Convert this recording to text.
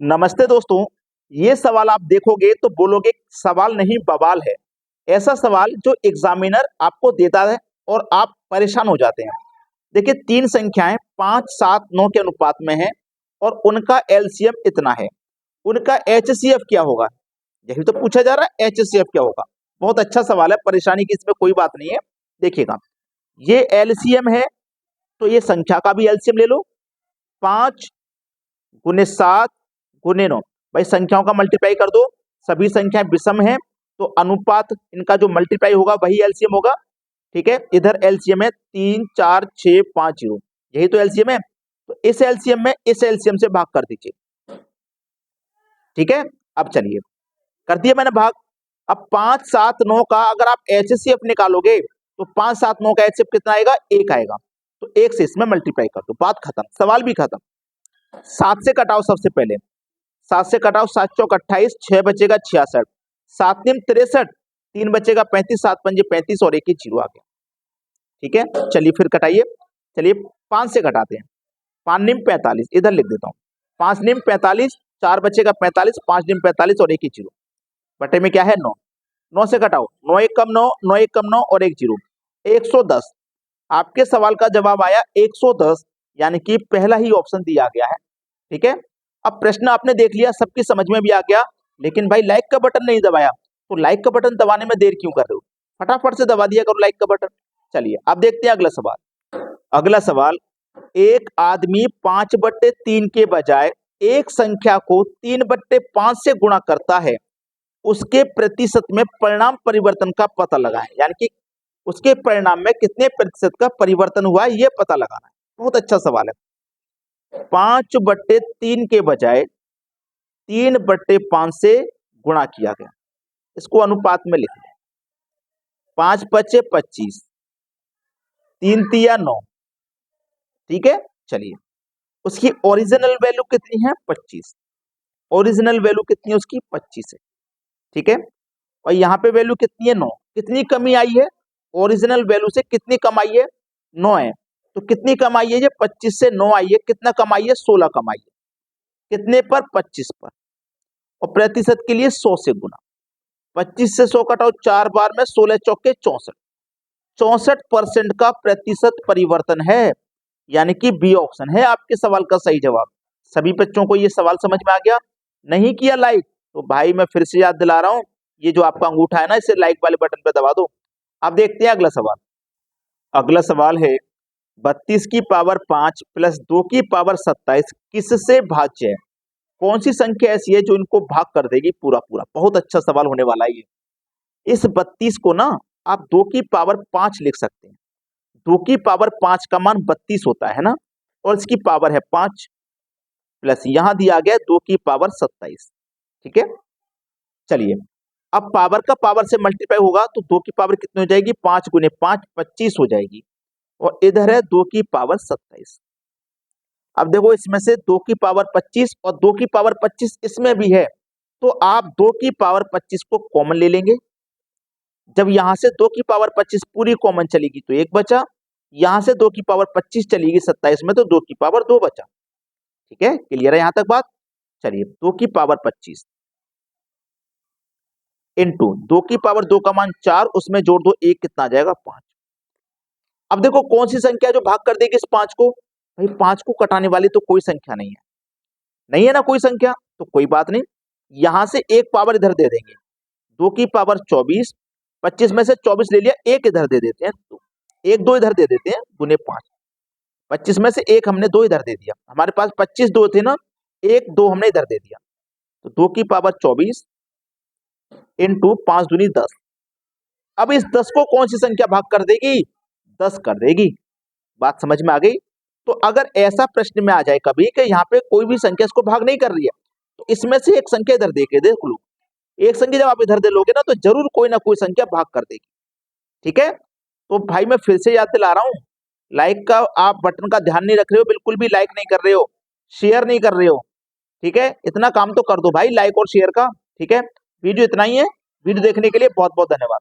नमस्ते दोस्तों। ये सवाल आप देखोगे तो बोलोगे सवाल नहीं बवाल है। ऐसा सवाल जो एग्जामिनर आपको देता है और आप परेशान हो जाते हैं। देखिए, तीन संख्याएं 5, 7, 9 के अनुपात में है और उनका एलसीएम इतना है। उनका एचसीएफ क्या होगा? यही तो पूछा जा रहा है, एचसीएफ क्या होगा। बहुत अच्छा सवाल है, परेशानी की इसमें कोई बात नहीं है। देखिएगा, ये एलसीएम है तो ये संख्या का भी एलसीएम ले लो। 5 गुने 7 गुने 9। भाई संख्याओं का मल्टीप्लाई कर दो। सभी संख्याएं विषम हैं तो अनुपात इनका जो मल्टीप्लाई होगा वही एलसीएम होगा। ठीक है, इधर एलसीएम है 3, 4, 6, 5, 0। यही तो एलसीएम है। तो इस एलसीएम में इस एलसीएम से भाग कर दीजिए। ठीक है, अब चलिए, कर दिया मैंने भाग। अब 5, 7, 9 का अगर आप एचसीएफ निकालोगे तो 5, 7, 9 का एचसीएफ कितना आएगा? 1 आएगा। तो 1 से इसमें मल्टीप्लाई कर दो, बात खत्म, सवाल भी खत्म। 7 से कटाओ सबसे पहले। 7 से कटाओ, 7 चौक 28, 6 बचेगा 66, 7 निम 63, 3 बचेगा 35, 7 पंजे 35 और 1 ही 0 आ गया। ठीक है, चलिए फिर कटाइए। चलिए 5 से कटाते हैं। 5 निम 45, इधर लिख देता हूँ। 5 निम 45, 4 बचेगा 45, 5 निम 45 और 1 ही 0। बटे में क्या है? 9। 9 से घटाओ, 9 1 कम 9, 9 1 कम 9 और 1 0, 110। आपके सवाल का जवाब आया 110, यानी कि पहला ही ऑप्शन दिया गया है। ठीक है, अब प्रश्न आपने देख लिया, सबकी समझ में भी आ गया, लेकिन भाई लाइक का बटन नहीं दबाया। तो लाइक का बटन दबाने में देर क्यों कर रहे हो? फटाफट से दबा दिया करो लाइक का बटन। चलिए अब देखते हैं अगला सवाल। अगला सवाल, एक आदमी 5/3 के बजाय एक संख्या को 3/5 से गुणा करता है, उसके प्रतिशत में परिणाम परिवर्तन का पता लगाएं। यानी कि उसके परिणाम में कितने प्रतिशत का परिवर्तन हुआ है ये पता लगाना है। बहुत अच्छा सवाल है। 5/3 के बजाय 3/5 से गुणा किया गया, इसको अनुपात में लिख लें। 5 5 25, 3 तिया 9। ठीक है, चलिए उसकी ओरिजिनल वैल्यू कितनी है? 25। ओरिजिनल वैल्यू कितनी है उसकी? 25 है। ठीक है, और यहाँ पे वैल्यू कितनी है? 9। कितनी कमी आई है? ओरिजिनल वैल्यू से कितनी कम आई है? 9 है। तो कितनी कम आई है? ये 25 से 9 आई है। कितना कम आई है? 16 कम आई है। कितने पर? 25 पर। और प्रतिशत के लिए 100 से गुना। 25 से 100 कटाओ 4 बार में, 16 चौके 64। 64% का प्रतिशत परिवर्तन है, यानी कि बी ऑप्शन है आपके सवाल का सही जवाब। सभी बच्चों को ये सवाल समझ में आ गया? नहीं किया लाइक तो भाई मैं फिर से याद दिला रहा हूं, ये जो आपका अंगूठा है ना, इसे लाइक वाले बटन पे दबा दो। अब देखते हैं अगला सवाल। अगला सवाल है, 32 की पावर 5 प्लस 2 की पावर 27 किससे भाज्य है? कौन सी संख्या ऐसी है जो इनको भाग कर देगी पूरा पूरा? बहुत अच्छा सवाल होने वाला है ये। इस 32 को ना आप 2 की पावर 5 लिख सकते हैं। 2 की पावर 5 का मान 32 होता है ना, और इसकी पावर है 5, प्लस यहां दिया गया 2 की पावर 27। ठीक है, चलिए अब पावर का पावर से मल्टीप्लाई होगा तो 2 की पावर कितनी हो जाएगी? 5 गुने 5 25 हो जाएगी, और इधर है 2 की पावर 27। अब देखो, इसमें से 2 की पावर 25 और 2 की पावर 25 इसमें भी है, तो आप 2 की पावर 25 को कॉमन ले लेंगे। जब यहां से 2 की पावर 25 पूरी कॉमन चलेगी तो 1 बचा, यहां से 2 की पावर 25 चलेगी 27 में तो 2 की पावर 2 बचा। ठीक है, क्लियर है यहां तक बात? चलिए 2 की पावर 25 इंटू 2 की पावर 2 का मान 4, उसमें जोड़ दो 1, कितना आ जाएगा? 5। अब देखो कौन सी संख्या जो भाग कर देगी इस 5 को? भाई 5 को कटाने वाली तो कोई संख्या नहीं है, नहीं है ना कोई संख्या, तो कोई बात नहीं, यहां से एक पावर इधर दे देंगे। 2 की पावर 24, 25 में से 24 ले लिया, एक इधर दे देते हैं, तो 1 2 इधर दे देते हैं, गुने 5। 25 में से एक हमने 2 इधर दे दिया, हमारे पास 25 2 थे ना, 1 2 हमने इधर दे दिया, तो 2 की पावर 24 इंटू 5 दूनी 10। अब इस 10 को कौन सी संख्या भाग कर देगी? 10 कर देगी। बात समझ में आ गई? तो अगर ऐसा प्रश्न में आ जाए कभी कि यहाँ पे कोई भी संख्या इसको भाग नहीं कर रही है, तो इसमें से एक संख्या इधर दे के देख लो। एक संख्या जब आप इधर दे लोगे ना तो जरूर कोई ना कोई संख्या भाग कर देगी। ठीक है, तो भाई मैं फिर से याद दिला रहा हूँ, लाइक का आप बटन का ध्यान नहीं रख रहे हो, बिल्कुल भी लाइक नहीं कर रहे हो, शेयर नहीं कर रहे हो। ठीक है, इतना काम तो कर दो भाई, लाइक और शेयर का। ठीक है, वीडियो इतना ही है। वीडियो देखने के लिए बहुत बहुत धन्यवाद।